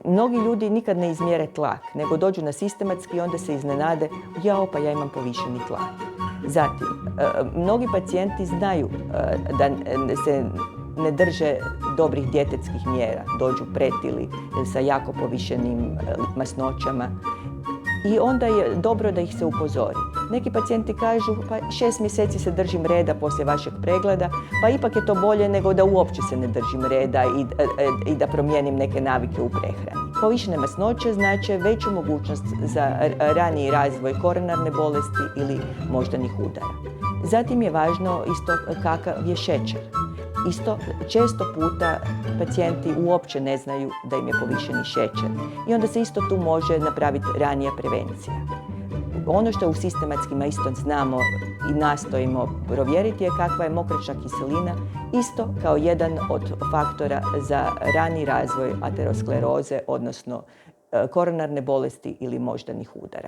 Mnogi ljudi nikad ne izmjere tlak, nego dođu na sistematski i onda se iznenade, jao, pa ja imam povišeni tlak. Zatim, mnogi pacijenti znaju da se ne drže dobrih dijetetskih mjera, dođu pretili ili sa jako povišenim masnoćama. I onda je dobro da ih se upozori. Neki pacijenti kažu, pa 6 mjeseci se držim reda poslije vašeg pregleda, pa ipak je to bolje nego da uopće se ne držim reda i da promijenim neke navike u prehrani. Povišene masnoće znače veću mogućnost za raniji razvoj koronarne bolesti ili moždanih udara. Zatim je važno isto kakav je šećer. Isto, često puta pacijenti uopće ne znaju da im je povišeni šećer i onda se isto tu može napraviti ranija prevencija. Ono što u sistematskima isto znamo i nastojimo provjeriti je kakva je mokraćna kiselina, isto kao jedan od faktora za rani razvoj ateroskleroze, odnosno koronarne bolesti ili moždanih udara.